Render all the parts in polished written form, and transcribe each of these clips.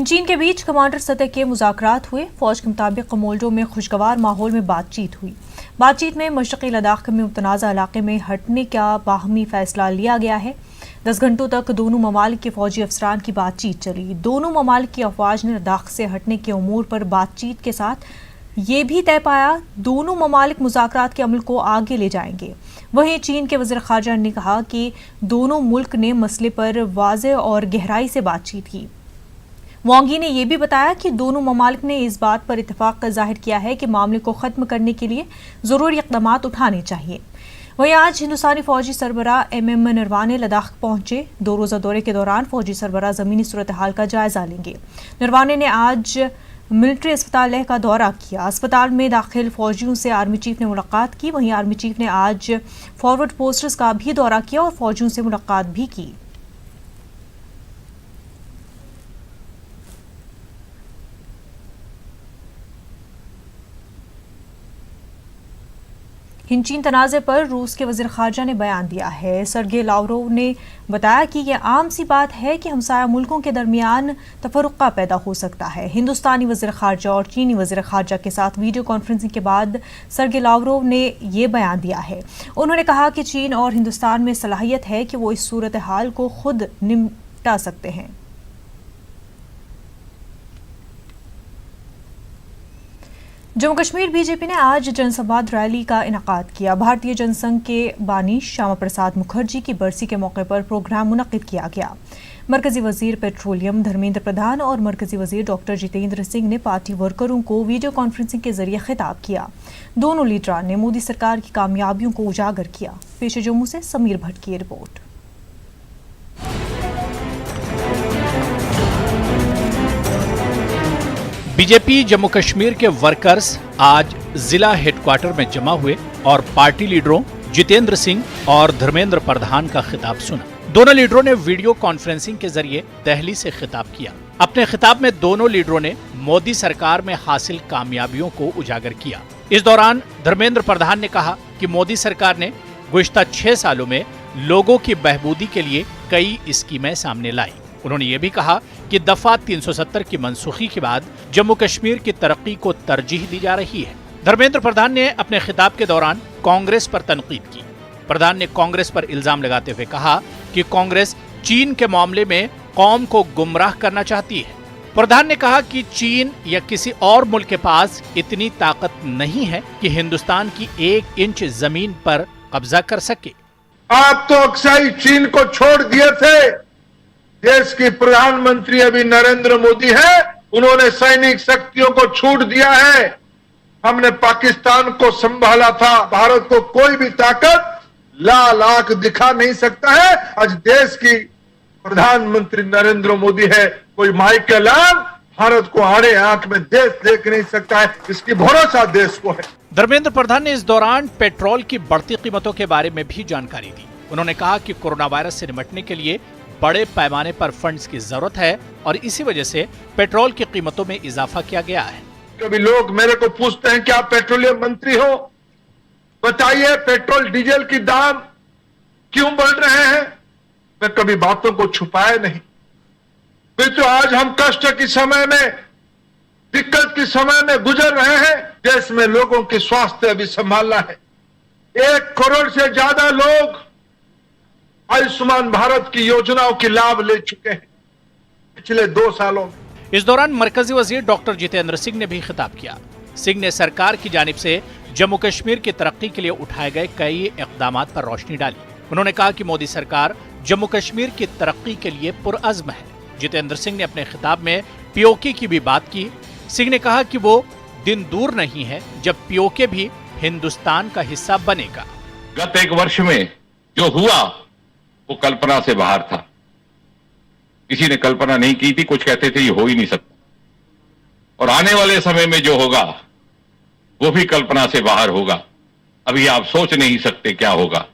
हिंद चीन के बीच कमांडर सतह के मुज़ाकरात हुए। फौज के मुताबिक मोल्डो में खुशगवार माहौल में बातचीत हुई। बातचीत में मशरक़ी लद्दाख में मुतनाज़ा इलाके में हटने का बाहमी फैसला लिया गया है। 10 घंटों तक दोनों ममालिक के फौजी अफसरान की बातचीत चली। दोनों ममालिक की अफवाज ने लद्दाख से हटने के उमूर पर बातचीत के साथ ये भी तय पाया दोनों ममालिक मुज़ाकरात के अमल को आगे ले जाएंगे। वहीं चीन के वज़ीर ख़ारजा ने कहा कि दोनों मुल्क ने मसले पर वाज़े और गहराई से बातचीत की। वांग यी ने यह भी बताया कि दोनों ममालिक ने इस बात पर इत्तेफाक जाहिर किया है कि मामले को ख़त्म करने के लिए ज़रूरी इक़दाम उठाने चाहिए। वहीं आज हिंदुस्तानी फौजी सरबराह MM नरवाने लद्दाख पहुंचे। 2 रोज़ा दौरे के दौरान फौजी सरबराह ज़मीनी सूरत हाल का जायजा लेंगे। नरवाने ने आज मिलिट्री अस्पताल लेह का दौरा किया। अस्पताल में दाखिल फौजियों से आर्मी चीफ ने मुलाकात की। वहीं आर्मी चीफ ने आज फॉरवर्ड पोस्टर्स का भी दौरा किया और फौजियों से मुलाकात भी की। हिंद चीन तनाज़े पर रूस के वज़ीर ख़ारजा ने बयान दिया है। सर्गे लावरोव ने बताया कि यह आम सी बात है कि हमसाया मुल्कों के दरमियान तफरुक़ा पैदा हो सकता है। हिंदुस्तानी वज़ीर ख़ारजा और चीनी वज़ीर ख़ारजा के साथ वीडियो कॉन्फ्रेंसिंग के बाद सर्गे लावरोव ने यह बयान दिया है। उन्होंने कहा कि चीन और हिंदुस्तान में सलाहियत है कि वो इस सूरत हाल को खुद निपटा सकते हैं। जम्मू कश्मीर बीजेपी ने आज जनसंवाद रैली का इनेकाद किया। भारतीय जनसंघ के बानी श्यामा प्रसाद मुखर्जी की बरसी के मौके पर प्रोग्राम मुनक्किद किया गया। मरकजी वजीर पेट्रोलियम धर्मेंद्र प्रधान और मरकजी वजीर डॉक्टर जितेंद्र सिंह ने पार्टी वर्करों को वीडियो कॉन्फ्रेंसिंग के जरिए खिताब किया। दोनों लीडरान ने मोदी सरकार की कामयाबियों को उजागर किया। पेश जम्मू से समीर भट्ट की रिपोर्ट। बीजेपी जम्मू कश्मीर के वर्कर्स आज जिला हेडक्वार्टर में जमा हुए और पार्टी लीडरों जितेंद्र सिंह और धर्मेंद्र प्रधान का खिताब सुना। दोनों लीडरों ने वीडियो कॉन्फ्रेंसिंग के जरिए दिल्ली से खिताब किया। अपने खिताब में दोनों लीडरों ने मोदी सरकार में हासिल कामयाबियों को उजागर किया। इस दौरान धर्मेंद्र प्रधान ने कहा कि मोदी सरकार ने गुज़िश्ता 6 सालों में लोगों की बहबूदी के लिए कई स्कीमें सामने लाई। उन्होंने ये भी कहा कि दफा 370 की मनसूखी के बाद जम्मू कश्मीर की तरक्की को तरजीह दी जा रही है। धर्मेंद्र प्रधान ने अपने खिताब के दौरान कांग्रेस पर तनकीद की। प्रधान ने कांग्रेस पर इल्जाम लगाते हुए कहा कि कांग्रेस चीन के मामले में कौम को गुमराह करना चाहती है। प्रधान ने कहा कि चीन या किसी और मुल्क के पास इतनी ताकत नहीं है कि हिंदुस्तान की 1 इंच जमीन पर कब्जा कर सके। आप तो अक्सर चीन को छोड़ दिए थे। देश के प्रधानमंत्री अभी नरेंद्र मोदी है, उन्होंने सैनिक शक्तियों को छूट दिया है। हमने पाकिस्तान को संभाला था। भारत को कोई भी ताकत लाल आंख दिखा नहीं सकता है। आज देश की प्रधानमंत्री नरेंद्र मोदी है। कोई माइकल भारत को आड़े आंख में देश देख नहीं सकता है। इसकी भरोसा देश को है। धर्मेंद्र प्रधान ने इस दौरान पेट्रोल की बढ़ती कीमतों के बारे में भी जानकारी दी। उन्होंने कहा कि कोरोना वायरस से निपटने के लिए बड़े पैमाने पर फंड्स की जरूरत है और इसी वजह से पेट्रोल की कीमतों में इजाफा किया गया है। कभी लोग मेरे को पूछते हैं कि आप पेट्रोलियम मंत्री हो, बताइए पेट्रोल डीजल की दाम क्यों बढ़ रहे हैं। मैं कभी बातों को छुपाया नहीं। फिर तो आज हम कष्ट के समय में, दिक्कत के समय में गुजर रहे हैं। देश में लोगों के स्वास्थ्य अभी संभालना है। 1 करोड़ से ज्यादा लोग आयुष्मान भारत की योजनाओं की लाभ ले चुके हैं पिछले 2 सालों में। इस दौरान मरकजी वजीर डॉक्टर जितेंद्र सिंह ने भी खिताब किया। सिंह ने सरकार की जानिब से जम्मू कश्मीर की तरक्की के लिए उठाए गए कई इक़दामात पर रोशनी डाली। उन्होंने कहा कि मोदी सरकार जम्मू कश्मीर की तरक्की के लिए पुरअज़्म है। जितेंद्र सिंह ने अपने खिताब में POK की भी बात की। सिंह ने कहा कि वो दिन दूर नहीं है जब POK भी हिंदुस्तान का हिस्सा बनेगा। गत 1 वर्ष में जो हुआ वो कल्पना से बाहर था। किसी ने कल्पना नहीं की थी। कुछ कहते थे ये हो ही नहीं सकता। और आने वाले समय में जो होगा वो भी कल्पना से बाहर होगा। अभी आप सोच नहीं सकते क्या होगा।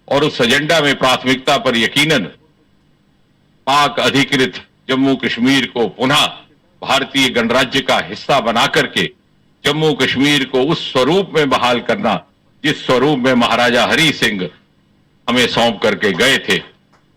और उस एजेंडा में प्राथमिकता पर यकीनन पाक अधिकृत जम्मू कश्मीर को पुनः भारतीय गणराज्य का हिस्सा बना करके जम्मू कश्मीर को उस स्वरूप में बहाल करना जिस स्वरूप में महाराजा हरि सिंह हमें सौंप करके गए थे।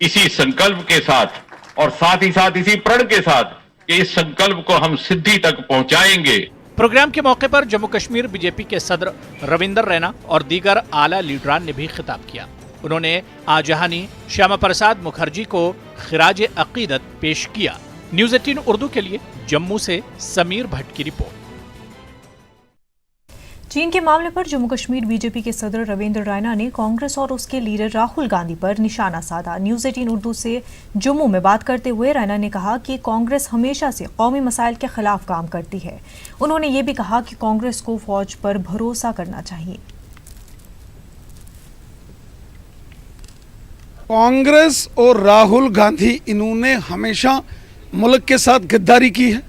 इसी संकल्प के साथ और साथ ही साथ इसी प्रण के साथ कि इस संकल्प को हम सिद्धि तक पहुंचाएंगे। प्रोग्राम के मौके पर जम्मू कश्मीर बीजेपी के सदर रविंदर रैना और दीगर आला लीडरान ने भी खिताब किया। उन्होंने आजहानी श्यामा प्रसाद मुखर्जी को खिराज अकीदत पेश किया। न्यूज़ 18 उर्दू के लिए जम्मू से समीर भट्ट की रिपोर्ट। चीन के मामले पर जम्मू कश्मीर बीजेपी के सदर रविंद्र रैना ने कांग्रेस और उसके लीडर राहुल गांधी पर निशाना साधा। न्यूज़ 18 उर्दू से जम्मू में बात करते हुए रैना ने कहा कि कांग्रेस हमेशा से कौमी मसाइल के खिलाफ काम करती है। उन्होंने ये भी कहा कि कांग्रेस को फौज पर भरोसा करना चाहिए। कांग्रेस और राहुल गांधी इन्होंने हमेशा मुल्क के साथ गद्दारी की है।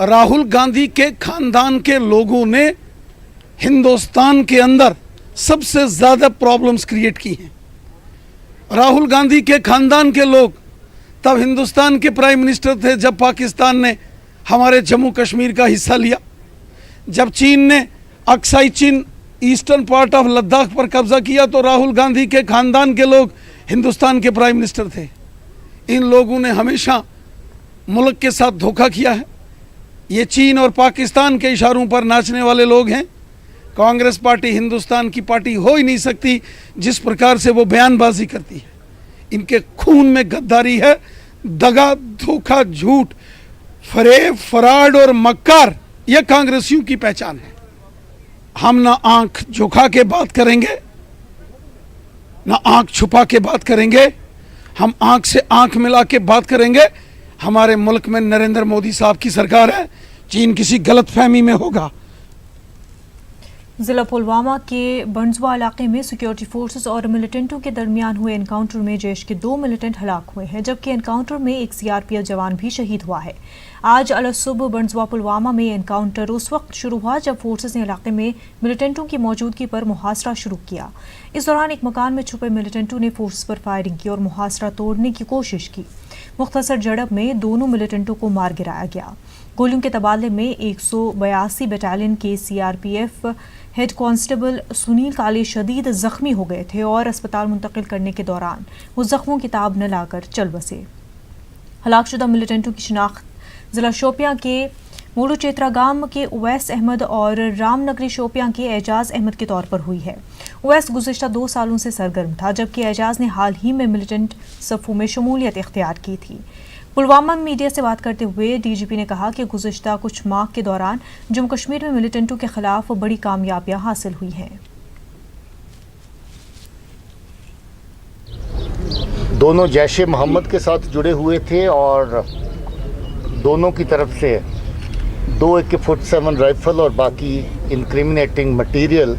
राहुल गांधी के खानदान के लोगों ने हिंदुस्तान के अंदर सबसे ज़्यादा प्रॉब्लम्स क्रिएट की हैं। राहुल गांधी के खानदान के लोग तब हिंदुस्तान के प्राइम मिनिस्टर थे जब पाकिस्तान ने हमारे जम्मू कश्मीर का हिस्सा लिया। जब चीन ने अक्साई चीन ईस्टर्न पार्ट ऑफ लद्दाख पर कब्जा किया तो राहुल गांधी के खानदान के लोग हिंदुस्तान के प्राइम मिनिस्टर थे। इन लोगों ने हमेशा मुल्क के साथ धोखा किया है। ये चीन और पाकिस्तान के इशारों पर नाचने वाले लोग हैं। कांग्रेस पार्टी हिंदुस्तान की पार्टी हो ही नहीं सकती जिस प्रकार से वो बयानबाजी करती है। इनके खून में गद्दारी है, दगा, धोखा, झूठ, फरेब, फराड और मक्कार, यह कांग्रेसियों की पहचान है। हम ना आंख झुका के बात करेंगे, ना आंख छुपा के बात करेंगे। हम आंख से आंख मिला के बात करेंगे। हमारे मुल्क में नरेंद्र मोदी साहब की सरकार है। चीन किसी गलतफहमी में होगा। जिला पुलवामा के बंजवा इलाके में सिक्योरिटी फोर्सेस और मिलिटेंटों के दरमियान हुए एनकाउंटर में जैश के 2 मिलिटेंट हलाक हुए हैं, जबकि एनकाउंटर में एक सीआरपीएफ जवान भी शहीद हुआ है। आज अलसुबह बंजवा पुलवामा में एनकाउंटर उस वक्त शुरू हुआ जब फोर्सेस ने इलाके में मिलिटेंटों की मौजूदगी पर मुहासरा शुरू किया। इस दौरान एक मकान में छुपे मिलिटेंटों ने फोर्सेस पर फायरिंग की और मुहासरा तोड़ने की कोशिश की। मुख्तसर झड़प में दोनों मिलिटेंटों को मार गिराया गया। गोलियों के तबादले में 182 बटालियन के सीआरपीएफ हेड कांस्टेबल सुनील काले शदीद जख्मी हो गए थे और अस्पताल मुंतकिल करने के दौरान वो जख्मों की ताब न लाकर चल बसे। हलाकशुदा मिलिटेंटों की शिनाख्त जिला शोपियां के मोड़ू चेत्रा गांव के उवैस अहमद और रामनगरी शोपियां के एजाज अहमद के तौर पर हुई है। उवैस गुज़िश्ता 2 सालों से सरगर्म था, जबकि एजाज ने हाल ही में मिलिटेंट सफ़ों में शमूलियत इख्तियार की थी। पुलवामा में मीडिया से बात करते हुए डीजीपी ने कहा कि गुज़िश्ता कुछ माह के दौरान जम्मू कश्मीर में मिलिटेंटों के खिलाफ बड़ी कामयाबियां हासिल हुई हैं। दोनों जैश-ए मोहम्मद के साथ जुड़े हुए थे और दोनों की तरफ से 2 AK-47 राइफल और बाकी इनक्रिमिनेटिंग मटेरियल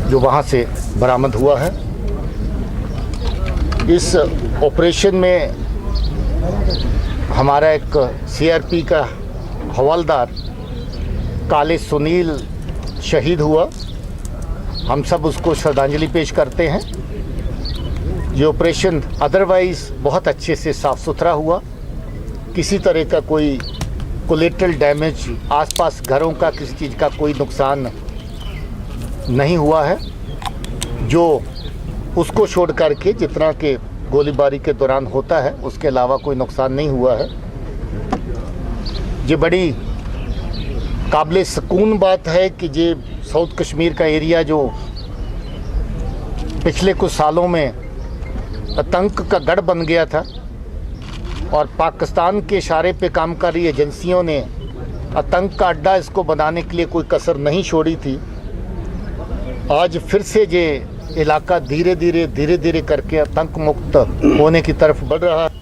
जो वहाँ से बरामद हुआ है। इस ऑपरेशन में हमारा एक सीआरपी का हवलदार काले सुनील शहीद हुआ। हम सब उसको श्रद्धांजलि पेश करते हैं। ये ऑपरेशन अदरवाइज़ बहुत अच्छे से साफ़ सुथरा हुआ। किसी तरह का कोई कोलेटरल डैमेज, आसपास घरों का किसी चीज़ का कोई नुकसान नहीं हुआ है। जो उसको छोड़ करके जितना कि गोलीबारी के दौरान होता है उसके अलावा कोई नुकसान नहीं हुआ है। ये बड़ी काबिल सुकून बात है कि ये साउथ कश्मीर का एरिया जो पिछले कुछ सालों में आतंक का गढ़ बन गया था और पाकिस्तान के इशारे पे काम कर रही एजेंसियों ने आतंक का अड्डा इसको बनाने के लिए कोई कसर नहीं छोड़ी थी। आज फिर से ये इलाका धीरे धीरे करके आतंक मुक्त होने की तरफ बढ़ रहा है।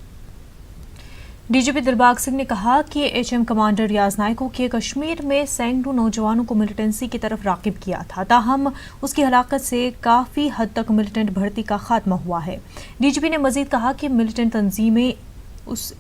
डीजीपी दिलबाग सिंह ने कहा कि एचएम कमांडर रियाज नायको के कश्मीर में सैकड़ों नौजवानों को मिलिटेंसी की तरफ रागिब किया था, ताहम उसकी हलाकत से काफ़ी हद तक मिलिटेंट भर्ती का खात्मा हुआ है। डीजीपी ने मजीद कहा कि मिलिटेंट तंजीमें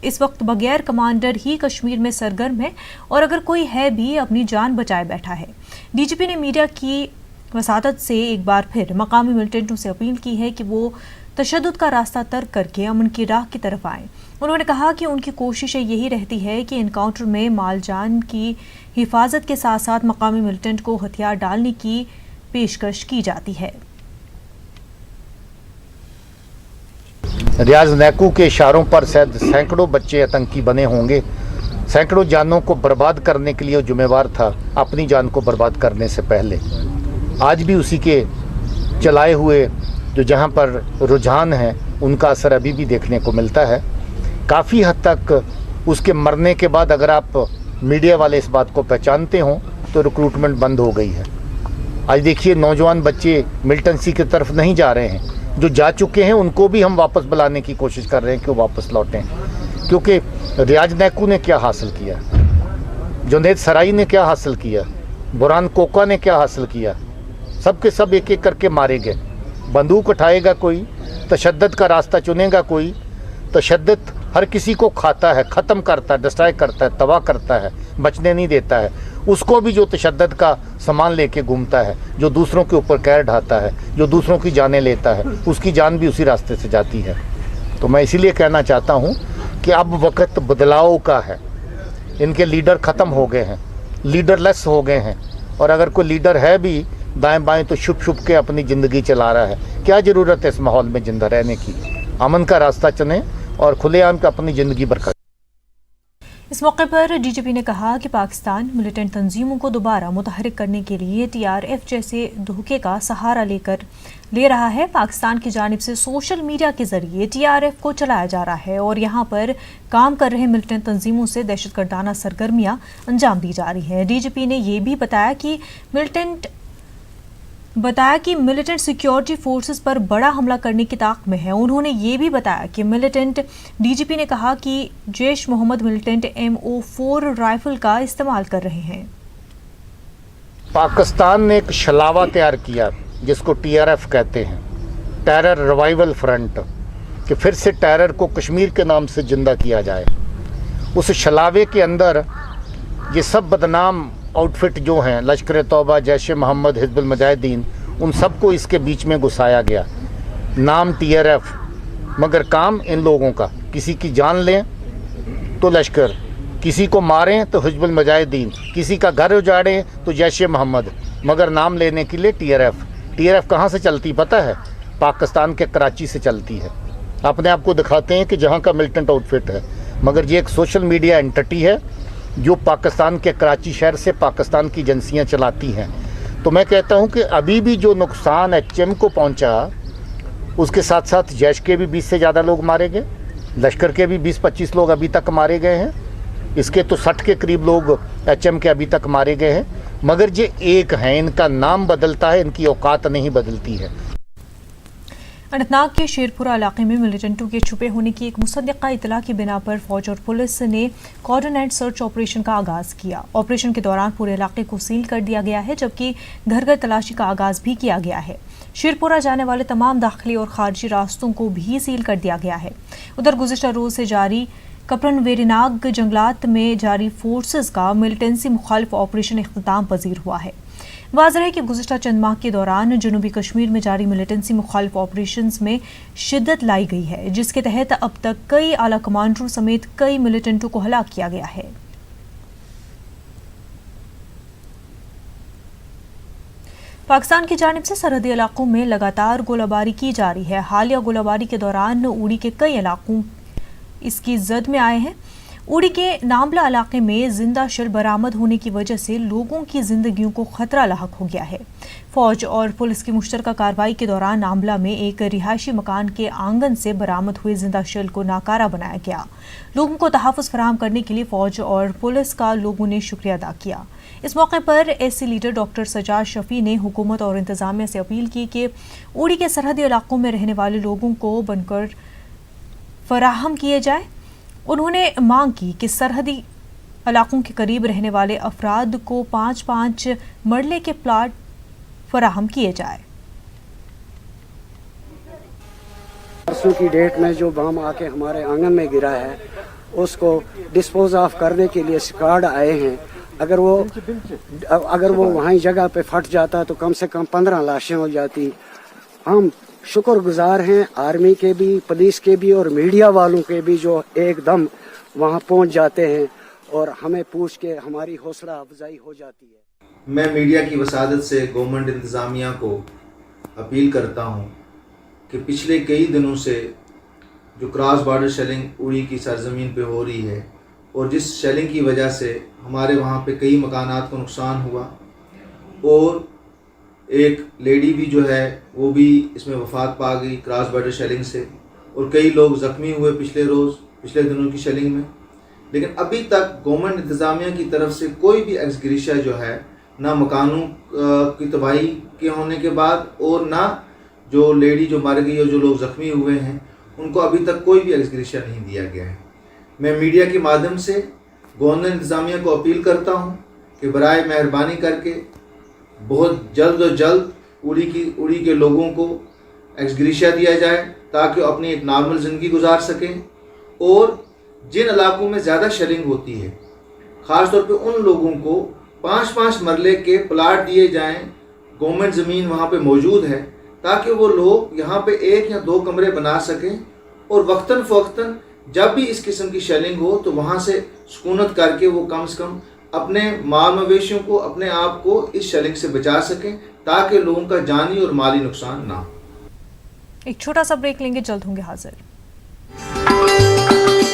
इस वक्त बगैर कमांडर ही कश्मीर में सरगर्म है और अगर कोई है भी अपनी जान बचाए बैठा है। डीजीपी ने मीडिया की वसातत से एक बार फिर मकामी मिलिटेंटों से अपील की है कि वो तशद्दुद का रास्ता तर्क करके अमन की राह की तरफ आएं। उन्होंने कहा कि उनकी कोशिशें यही रहती है कि इनकाउंटर में माल जान की हिफाजत के साथ साथ मकामी मिलिटेंट को हथियार डालने की पेशकश की जाती है। रियाज नैकू के इशारों पर शायद सैकड़ों बच्चे आतंकी बने होंगे। सैकड़ों जानों को बर्बाद करने के लिए वो जिम्मेवार था, अपनी जान को बर्बाद करने से पहले। आज भी उसी के चलाए हुए जो जहाँ पर रुझान है उनका असर अभी भी देखने को मिलता है। काफ़ी हद तक उसके मरने के बाद अगर आप मीडिया वाले इस बात को पहचानते हों तो रिक्रूटमेंट बंद हो गई है। आज देखिए नौजवान बच्चे मिलिटेंसी की तरफ नहीं जा रहे हैं, जो जा चुके हैं उनको भी हम वापस बुलाने की कोशिश कर रहे हैं कि वो वापस लौटें। क्योंकि रियाज नैकू ने क्या हासिल किया, जुनैद सराई ने क्या हासिल किया, बुरहान कोका ने क्या हासिल किया, सब के सब एक एक करके मारे गए। बंदूक उठाएगा कोई, तशद्दुद का रास्ता चुनेगा कोई, तशद्दुद हर किसी को खाता है, ख़त्म करता है, डिस्ट्रॉय करता है, तबाह करता है, बचने नहीं देता है। उसको भी जो तशद्दुद का सामान लेके घूमता है, जो दूसरों के ऊपर कहर ढाता है, जो दूसरों की जानें लेता है, उसकी जान भी उसी रास्ते से जाती है। तो मैं इसीलिए कहना चाहता हूँ कि अब वक्त बदलाव का है। इनके लीडर ख़त्म हो गए हैं, लीडरलेस हो गए हैं, और अगर कोई लीडर है भी दाएं बाएं तो छुप छुप के अपनी ज़िंदगी चला रहा है। क्या ज़रूरत है इस माहौल में ज़िंदा रहने की? अमन का रास्ता चुनें और खुलेआम का अपनी ज़िंदगी बरकरार। इस मौके पर डीजीपी ने कहा कि पाकिस्तान मिलिटेंट तंजीमों को दोबारा मुतहरिक करने के लिए टीआरएफ जैसे धोखे का सहारा ले रहा है। पाकिस्तान की जानिब से सोशल मीडिया के जरिए टीआरएफ को चलाया जा रहा है और यहाँ पर काम कर रहे मिलिटेंट तंजीमों से दहशतगर्दाना सरगर्मियाँ अंजाम दी जा रही हैं। डीजीपी ने यह भी बताया कि मिलिटेंट सिक्योरिटी फोर्सेस पर बड़ा हमला करने की ताक में है। उन्होंने ये भी बताया कि डीजीपी ने कहा कि Jaish Mohammad militant MO4 rifle का इस्तेमाल कर रहे हैं। पाकिस्तान ने एक छलावा तैयार किया जिसको TRF कहते हैं, टेरर रिवाइवल फ्रंट, कि फिर से टेरर को कश्मीर के नाम से जिंदा किया जाए। उस छलावे के अंदर ये सब बदनाम आउटफिट जो हैं, लश्कर तौबा, जैश मोहम्मद, हिजबुल मुजाहिदीन, उन सबको इसके बीच में घुसाया गया। नाम TRF मगर काम इन लोगों का, किसी की जान लें तो लश्कर, किसी को मारें तो हिजबुल मुजाहिदीन, किसी का घर उजाड़ें तो जैश मोहम्मद, मगर नाम लेने के लिए TRF कहाँ से चलती पता है? पाकिस्तान के कराची से चलती है। अपने आप को दिखाते हैं कि जहाँ का मिलिटेंट आउटफिट है, मगर ये एक सोशल मीडिया एंटिटी है जो पाकिस्तान के कराची शहर से पाकिस्तान की एजेंसियाँ चलाती हैं। तो मैं कहता हूँ कि अभी भी जो नुकसान HM को पहुँचा, उसके साथ साथ जैश के भी 20 से ज़्यादा लोग मारे गए, लश्कर के भी 20-25 लोग अभी तक मारे गए हैं, इसके तो 60 के करीब लोग HM के अभी तक मारे गए हैं। मगर ये एक हैं, इनका नाम बदलता है, इनकी औकात नहीं बदलती है। अनंतनाग के शेरपुरा इलाके में मिलिटेंटों के छुपे होने की एक मुसद्दिक़ा इतला की बिना पर फौज और पुलिस ने कॉर्डन एंड सर्च ऑपरेशन का आगाज किया। ऑपरेशन के दौरान पूरे इलाके को सील कर दिया गया है, जबकि घर घर तलाशी का आगाज भी किया गया है। शेरपुरा जाने वाले तमाम दाखिली और खारजी रास्तों को भी सील कर दिया गया है। उधर गुज़िश्ता रोज से जारी कपरन वेरीनाग जंगलात में जारी फोर्सेस का मिलिटेंसी मुखालिफ ऑपरेशन इख्तिताम पजीर हुआ है। वाज़ेह है कि गुज़िश्ता चंद माह के दौरान जनूबी कश्मीर में जारी मिलिटेंसी मुखालिफ ऑपरेशंस में शिद्दत लाई गई है, जिसके तहत अब तक कई आला कमांडरों समेत कई मिलिटेंटों को हलाक किया गया है। पाकिस्तान की जानिब से सरहदी इलाकों में लगातार गोलाबारी की जा रही है। हालिया गोलाबारी के दौरान उड़ी के कई इलाकों इसकी जद में आए हैं। उड़ी के नामला इलाके में जिंदा शल बरामद होने की वजह से लोगों की जिंदगियों को खतरा लाहक हो गया है। फौज और पुलिस की मुश्तरका कार्रवाई के दौरान नामला में एक रिहायशी मकान के आंगन से बरामद हुए जिंदा शल को नाकारा बनाया गया। लोगों को तहफ़्फ़ुज़ फराहम करने के लिए फौज और पुलिस का लोगों ने शुक्रिया अदा किया। इस मौके पर SC leader doctor Sajad Shafi ने हुकूमत और इंतजामिया से अपील की कि उड़ी के सरहदी इलाकों में रहने वाले लोगों को बनकर फराहम किए जाए। उन्होंने मांग की कि सरहदी इलाकों के करीब रहने वाले अफराद को 5-5 मरले के प्लाट फराहम किए जाए। परसों की डेट में जो बम आके हमारे आंगन में गिरा है, उसको डिस्पोज ऑफ करने के लिए स्क्वाड आए हैं। अगर वो वहीं जगह पे फट जाता तो कम से कम 15 लाशें हो जाती। हम शुक्रगुजार हैं आर्मी के भी, पुलिस के भी और मीडिया वालों के भी, जो एकदम वहां पहुंच जाते हैं और हमें पूछ के हमारी हौसला अफजाई हो जाती है। मैं मीडिया की वसादत से गवर्नमेंट इंतज़ामिया को अपील करता हूं कि पिछले कई दिनों से जो क्रॉस बॉर्डर शेलिंग उड़ी की सरजमीन पे हो रही है और जिस शेलिंग की वजह से हमारे वहाँ पे कई मकानात को नुकसान हुआ और एक लेडी भी जो है वो भी इसमें वफात पा गई क्रॉस बॉर्डर शेलिंग से और कई लोग ज़ख्मी हुए पिछले दिनों की शेलिंग में। लेकिन अभी तक गवर्नमेंट इंतज़ामिया की तरफ से कोई भी एक्स ग्रेशिया जो है ना मकानों की तबाही के होने के बाद और ना जो लेडी जो मर गई और जो लोग ज़ख्मी हुए हैं उनको अभी तक कोई भी एक्स ग्रेशिया नहीं दिया गया है। मैं मीडिया के माध्यम से गवर्नमेंट इंतज़ामिया को अपील करता हूँ कि बराए मेहरबानी करके बहुत जल्द उड़ी के लोगों को एक्स ग्रेशिया दिया जाए ताकि वो अपनी एक नॉर्मल ज़िंदगी गुजार सकें। और जिन इलाकों में ज़्यादा शेलिंग होती है ख़ास तौर पे उन लोगों को 5-5 मरले के प्लाट दिए जाएं, गवर्नमेंट ज़मीन वहाँ पे मौजूद है ताकि वो लोग यहाँ पे 1 या 2 कमरे बना सकें और वक्तन फ़वक्तन जब भी इस किस्म की शेलिंग हो तो वहाँ से सुकूनत करके वो कम से कम अपने माल मवेशियों को अपने आप को इस शेलिंग से बचा सकें ताकि लोगों का जानी और माली नुकसान ना हो। एक छोटा सा ब्रेक लेंगे, जल्द होंगे हाजिर।